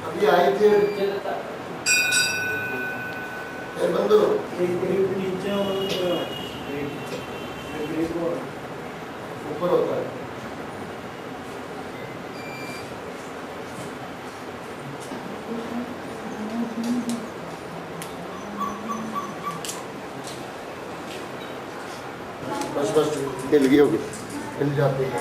अभी आई थी बंधु ऊपर होता है। बस बस हिल गई होगी, हिल जाती है।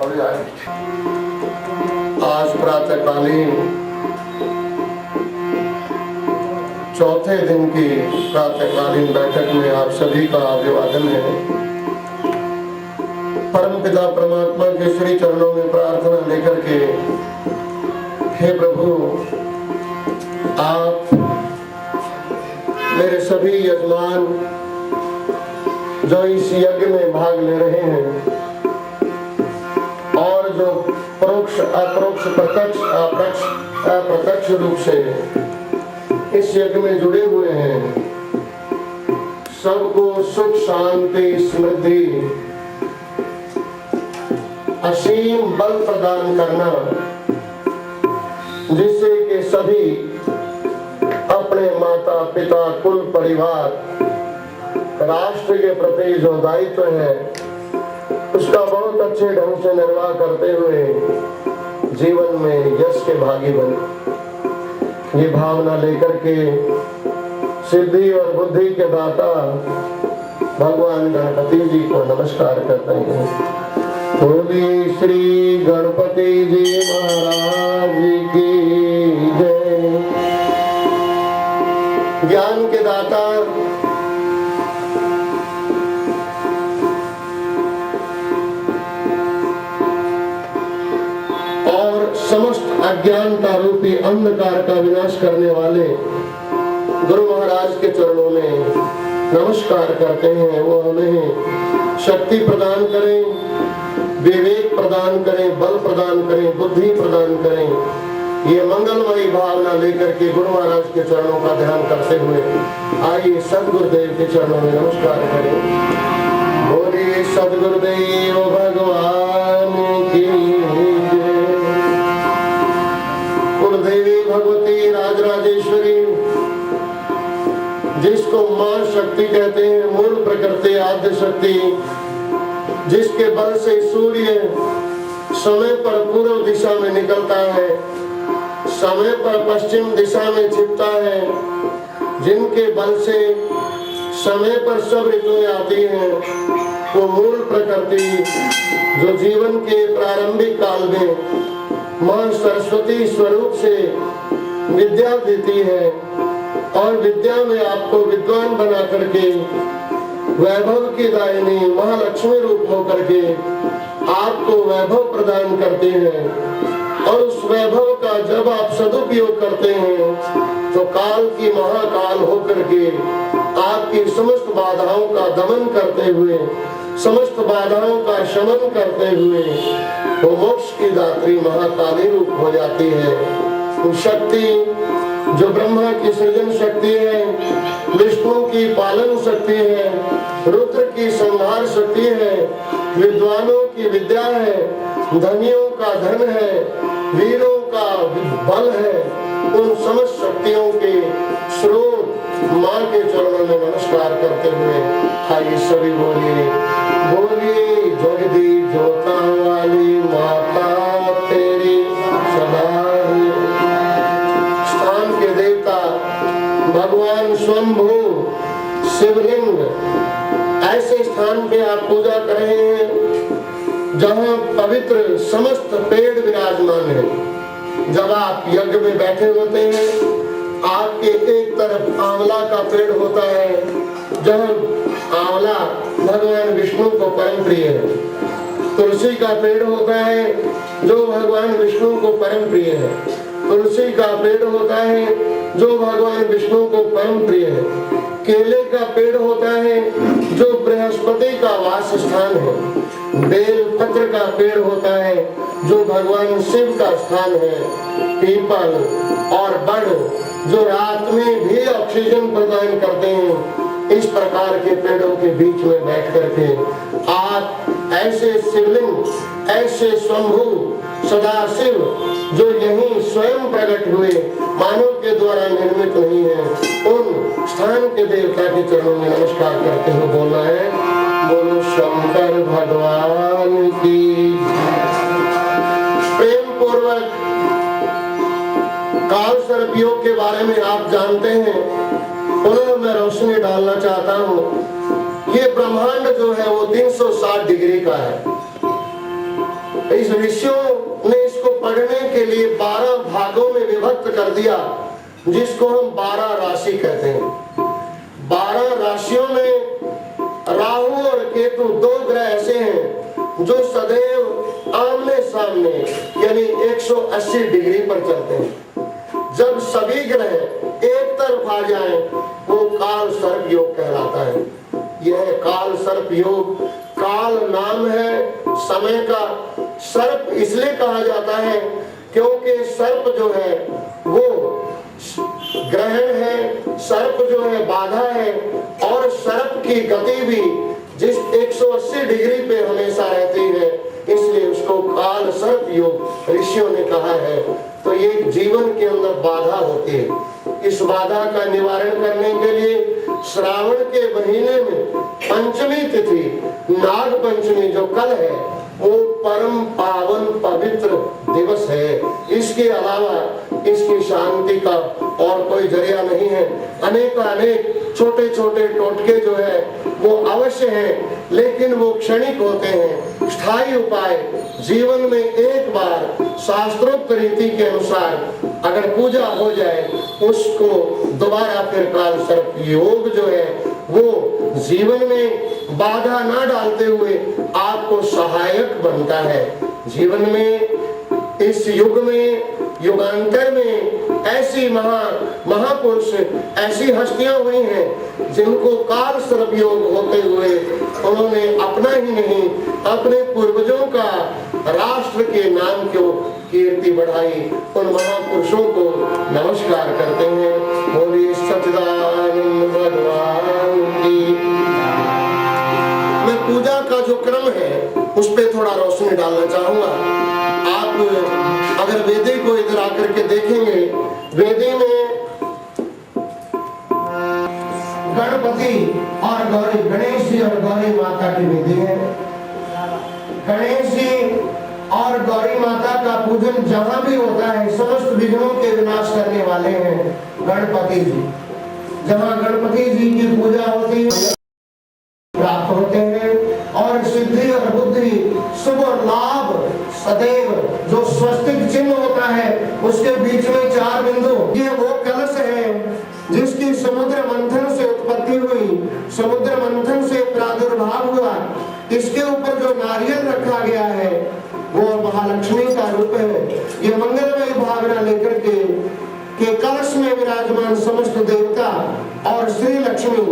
अभी आए आज प्रातःकालीन चौथे दिन की प्रातःकालीन बैठक में आप सभी का अभिवादन है। परमपिता परमात्मा के श्री चरणों में प्रार्थना लेकर के, हे प्रभु आप मेरे सभी यजमान जो इस यज्ञ में भाग ले रहे हैं और जो परोक्ष अपरोक्ष प्रत्यक्ष अप्रत्यक्ष रूप से इस यज्ञ में जुड़े हुए हैं, सबको सुख शांति समृद्धि असीम बल प्रदान करना, जिससे कि सभी अपने माता पिता कुल परिवार राष्ट्र के प्रति जो दायित्व है उसका बहुत अच्छे ढंग से निर्वाह करते हुए जीवन में यश के भागी बने। ये भावना लेकर के सिद्धि और बुद्धि के दाता भगवान गणपति जी को नमस्कार करते हैं। बोलिए श्री गणपति जी महाराज की जय। ज्ञान के दाता और समस्त अज्ञानता रूपी अंधकार का विनाश करने वाले गुरु महाराज के चरणों में नमस्कार करते हैं। वो हमें शक्ति प्रदान करें, विवेक प्रदान करें, बल प्रदान करें, बुद्धि प्रदान करें। ये मंगलमयी भावना लेकर के गुरु महाराज के चरणों का ध्यान करते हुए आइए सदगुरुदेव के चरणों में नमस्कार करें। बोलिए सदगुरुदेव भगवान की जय। कुलदेवी भगवती राजराजेश्वरी, जिसको मां शक्ति कहते हैं, मूल प्रकृति आद्य शक्ति, जिसके बल से सूर्य समय पर पूर्व दिशा में निकलता है, समय पर पश्चिम दिशा में छिपता है, जिनके बल से समय पर सब ऋतुएं आती हैं, वो मूल प्रकृति जो जीवन के प्रारंभिक काल में मां सरस्वती स्वरूप से विद्या देती है और विद्या में आपको विद्वान बना करके वैभव की दायिनी महालक्ष्मी रूप होकर के आपको वैभव प्रदान करते हैं। और उस वैभव का जब आप सदुपयोग करते हैं तो काल की महाकाल होकर के आपकी समस्त बाधाओं का दमन करते हुए, समस्त बाधाओं का शमन करते हुए वो मोक्ष की दात्री महाकाली रूप हो जाती है। वो शक्ति जो ब्रह्मा की सृजन शक्ति है, विष्णु की पालन शक्ति है, रुद्र की संहार शक्ति है, विद्वानों की विद्या है, धनियों का धन है, वीरों का बल है, उन समस्त शक्तियों के स्रोत मां के चरणों में नमस्कार करते हुए आइए सभी बोलिए, बोलिए जगदी ज्योता वाली माता तेरी सदा। स्थान के देवता भगवान स्वयंभू शिवलिंग, ऐसे स्थान पे आप पूजा कर रहे हैं जहाँ पवित्र समस्त पेड़ विराजमान है। जब आप यज्ञ में बैठे होते हैं, आपके एक तरफ आंवला का पेड़ होता है, जहाँ आंवला भगवान विष्णु को परम प्रिय है। तुलसी का पेड़ होता है जो भगवान विष्णु को परम प्रिय है। तुलसी का पेड़ होता है जो भगवान विष्णु को परम प्रिय है। केले का पेड़ होता है जो बृहस्पति का वास स्थान है। बेल पत्र का पेड़ होता है जो भगवान शिव का स्थान है, पीपल और बड़ जो रात में भी ऑक्सीजन प्रदान करते हैं। इस प्रकार के पेड़ों के बीच में बैठ करके आप ऐसे शिवलिंग, ऐसे शंभु सदाशिव जो यहीं स्वयं प्रकट हुए, मानव के द्वारा निर्मित नहीं है, उन स्थान के देवता के चरणों में नमस्कार करते हुए बोलना है, बोलो शंकर भगवान की। प्रेम पूर्वक काल सर्प योग के बारे में आप जानते हैं, उन्हें मैं रोशनी डालना चाहता हूँ। ये ब्रह्मांड जो है वो 360 डिग्री का है। इस ऋषियों ने इसको पढ़ने के लिए 12 भागों में विभक्त कर दिया, जिसको हम 12 राशि कहते हैं। 12 राशियों में राहु और केतु 2 ग्रह ऐसे हैं जो सदैव आमने सामने यानी 180 डिग्री पर चलते हैं। जब सभी ग्रह एक तरफ आ जाएं, वो काल सर्प योग कहलाता है। यह काल सर्प योग, काल नाम है समय का, सर्प इसलिए कहा जाता है क्योंकि सर्प जो है वो ग्रहण है, सर्प जो है बाधा है, और सर्प की गति भी जिस 180 डिग्री पे हमेशा रहती है, इसलिए उसको काल सर्प योग ऋषियों ने कहा है। तो ये जीवन के अंदर बाधा होती है। इस बाधा का निवारण करने के लिए श्रावण के महीने में पंचमी तिथि, नाग पंचमी जो कल है, वो परम पावन पवित्र दिवस है। इसके अलावा इसकी शांति का और कोई जरिया नहीं है। अनेक छोटे छोटे टोटके जो है वो अवश्य हैं, लेकिन वो क्षणिक होते हैं। स्थायी उपाय जीवन में एक बार शास्त्रोक्त रीति के अनुसार अगर पूजा हो जाए, उसको दोबारा फिर काल सर्प योग जो है वो जीवन में बाधा ना डालते हुए आपको सहायक बनता है। जीवन में इस युग में, युगांतर में ऐसी महापुरुष, ऐसी हस्तियां हुई हैं जिनको काल सर्प योग होते हुए उन्होंने अपना ही नहीं, अपने पूर्वजों का, राष्ट्र के नाम को कीर्ति बढ़ाई। उन महापुरुषों को नमस्कार करते हैं। बोलिए सच्चिदानंद भगवान की। मैं पूजा का जो क्रम है उस पे थोड़ा रोशनी डालना चाहूंगा। आप अगर वेदी को इधर आकर के देखेंगे, वेदी में गणपति और गौरी, गणेश जी और गौरी माता की वेदी है। गणेश जी और गौरी माता का पूजन जहां भी होता है, समस्त विघ्नों के विनाश करने वाले हैं गणपति जी। जहां गणपति जी की पूजा होती है प्राप्त होते हैं, और सिद्धि और बुद्धि, शुभ और लाभ सदैव। जो स्वस्तिक चिन्ह होता है उसके बीच में 4 बिंदु, ये वो कलश है जिसकी समुद्र मंथन से उत्पत्ति हुई, समुद्र मंथन से प्रादुर्भाव हुआ। इसके ऊपर जो नारियल रखा गया है वो महालक्ष्मी का रूप है। ये मंगलमय भावना लेकर के कलश में विराजमान समस्त देवता और श्री लक्ष्मी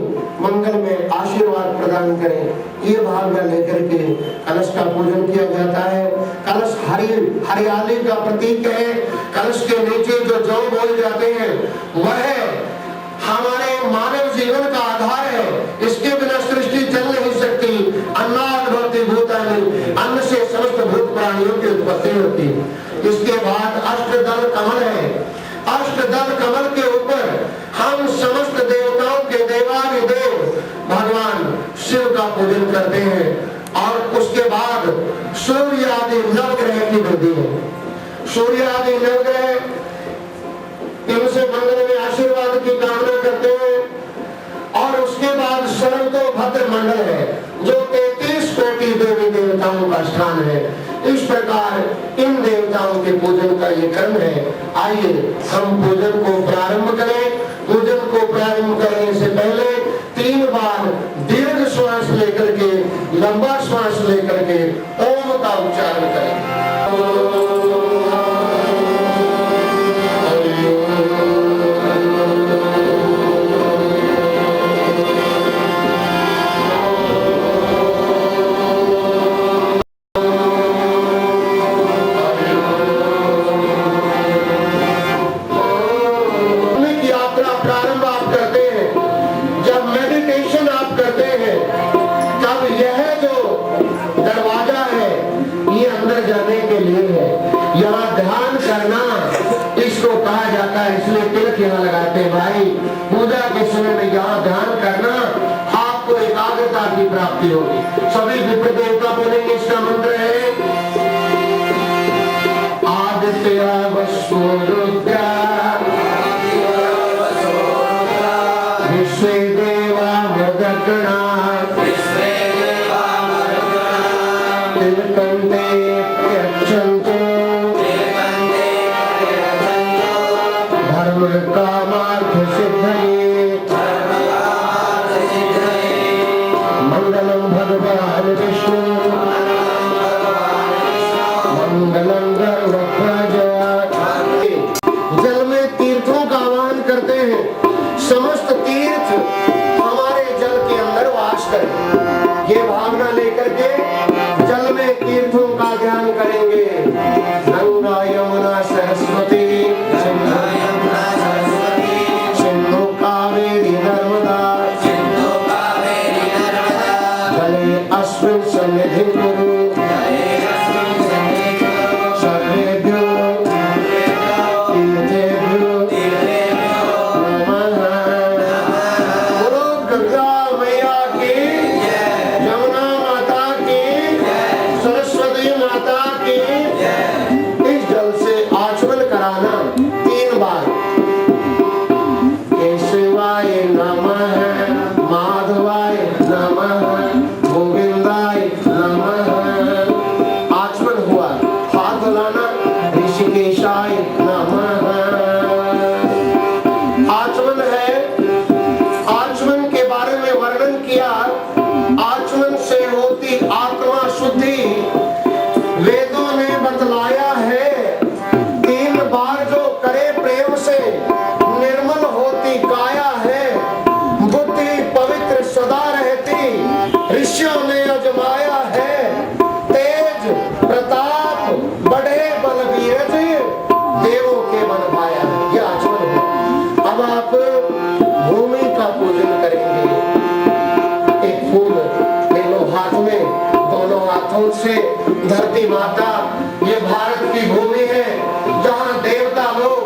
मंगल में आशीर्वाद प्रदान करें, ये भावना लेकर के कलश का पूजन किया जाता है। कलश हरियाली का प्रतीक है। कलश के नीचे जो जौ बोए जाते हैं वह हमारे मानव जीवन का आधार है। इसके बिना सृष्टि चल नहीं सकती। अन्नात् भवति भूतानि, अन्न से समस्त भूत प्राणियों की उत्पत्ति होती है। इसके बाद अष्टदल कमल है। अष्टदल कमल के ऊपर हम समस्त देवताओं के देवाधिदेव भगवान शिव का पूजन करते हैं। और उसके बाद सूर्य आदि नवग्रह की वृद्धि है। सूर्य आदि नवग्रह इनसे मंगल में आशीर्वाद की कामना करते हैं। और उसके बाद सर्वतोभद्र मंडल है जो 33 कोटि देवी देवताओं का स्थान है। इस प्रकार इन देवताओं के पूजन का ये क्रम है। आइए हम पूजन को प्रारंभ करें। पूजन को प्रारंभ करने से पहले 3 बार दीर्घ श्वास लेकर के, लंबा श्वास लेकर के ओम का उच्चारण करें। दरवाजा है, ये अंदर जाने के लिए है। यहाँ ध्यान करना इसको कहा जाता है, इसलिए तिलक यहाँ लगाते हैं भाई। पूजा के समय में यहाँ ध्यान करना, आपको एकाग्रता की प्राप्ति होगी। सभी विप्र देवता बोलेंगे, इसका मंत्र है आदित्य वसुरुद्रा विश्वेदेवा मृदगणा तिलकन्ते यच्छन्तु धर्म कामार्थ सिद्धये मंगलम भगवान विष्णु मंगलम गरुड़ध्वज। जल में तीर्थों का आह्वान करते हैं, समस्त तीर्थ हमारे जल के अंदर वास करें। ये भावना लेकर के जल में तीर्थों का ध्यान करेंगे। गंगा यमुना सरस्वती सिंधु कावेरी नर्मदा जले अस्मिन् सन्निधिं कुरु सर्वेभ्यो तीर्थेभ्यो नमः। बोलो गंगा मैया की, यमुना माता की, सरस्वती माता की। इस जल से आचमन कराना 3 बार। केशवाय नमः, माधवाय नमः, गोविंदाय नमः। आचमन हुआ, हाथ धुलाना, ऋषिकेशाय नमः। आचमन है, आचमन के बारे में वर्णन किया। आचमन से होती आत्मा शुद्धि वेदों ने बतलाया है। 3 बार जो करे प्रेम से निर्मल होती काया है, बुद्धि पवित्र सदा रहती ऋषियों ने अजमाया है। तेज प्रताप बढ़े बलबीर देवों के बन पाया। ये आचमन है। अब आप भूमि का पूजन करेंगे। एक फूल ले लो हाथ में, दोनों हाथों से धरती माता, ये भारत की भूमि है जहाँ देवता लोग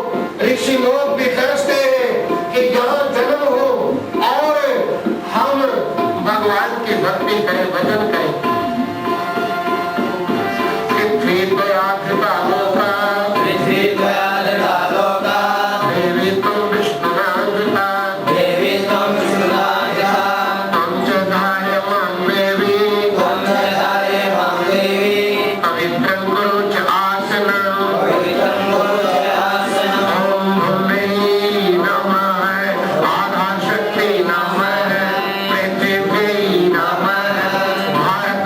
ऋषि लोग भी तरसते हैं कि यहाँ जन्म हो और हम भगवान की भक्ति करें, भजन करें। पृथ्वी दयाधिका लोका देवी तुम विष्णुराधिका तुम जगाय मां देवी पवित्रं कुरु च आसनं ओम भूमि नमः आधार शक्ति नमः पृथ्वी नमः भारत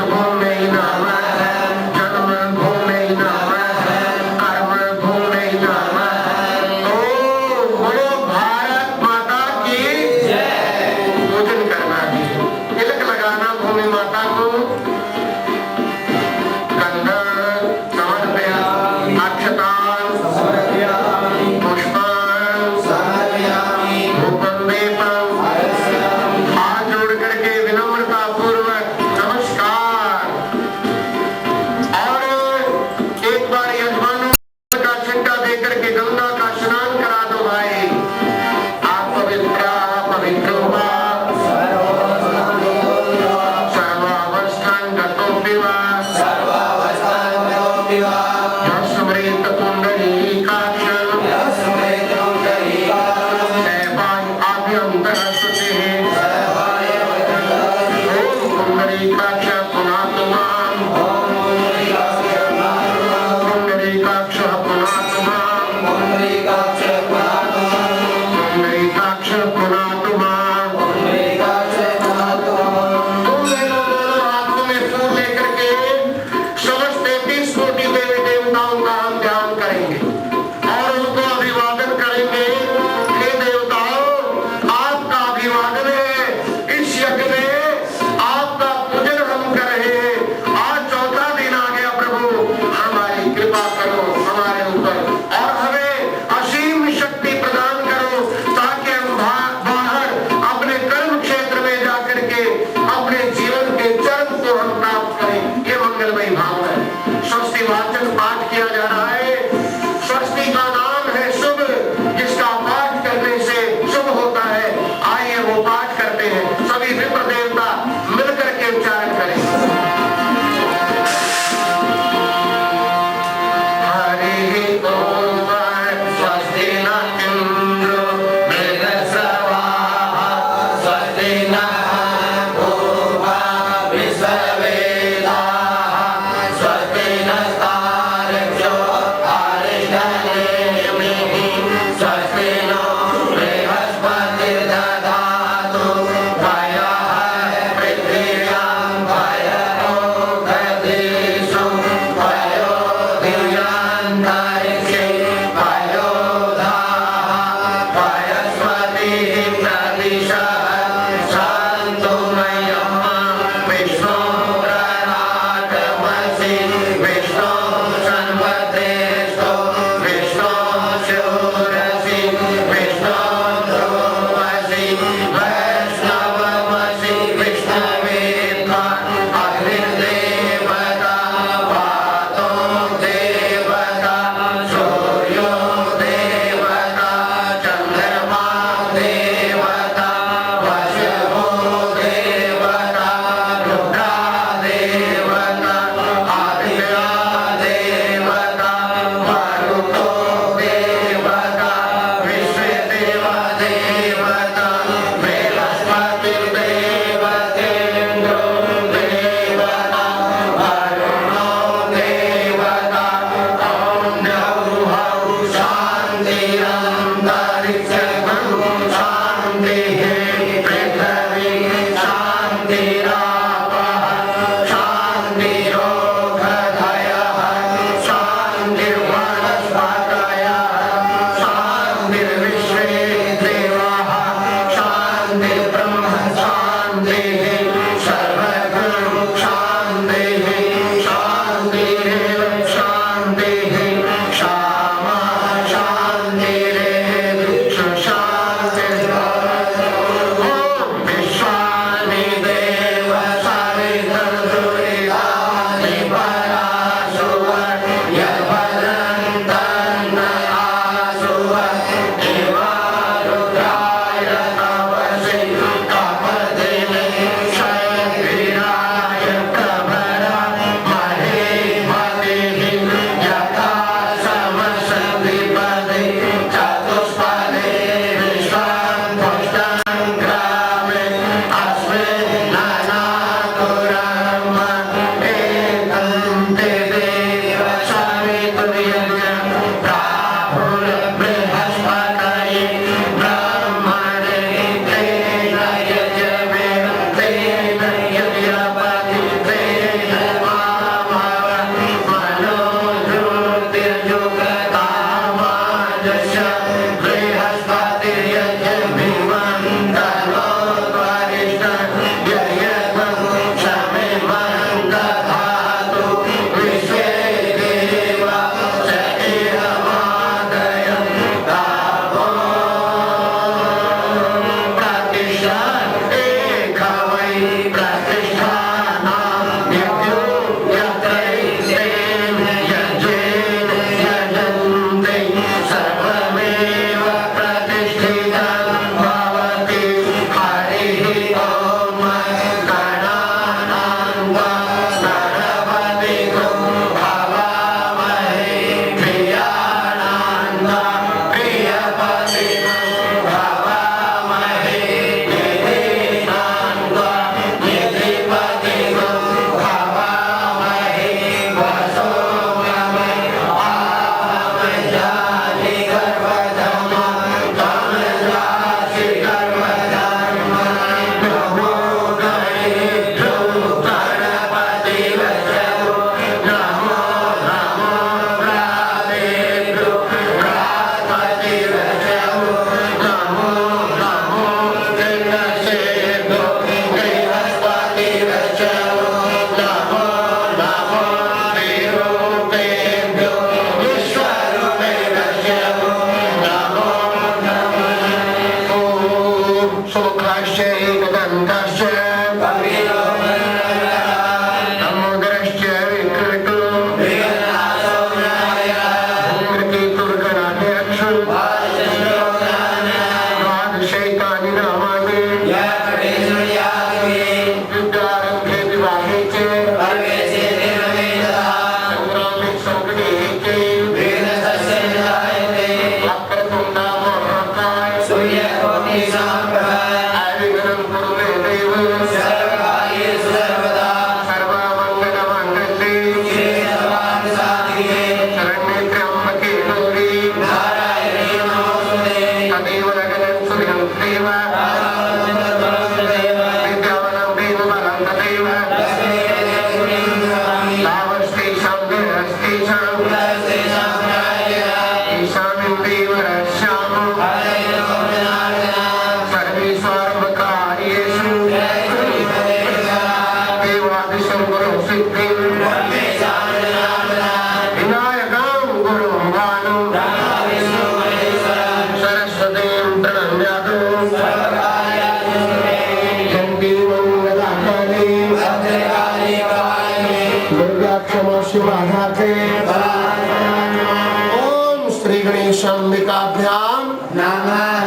ओम श्री गणेशाम्बिकाभ्याम नमः।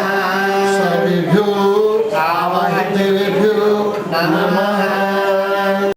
सर्वेभ्यो देवेभ्यो नमः।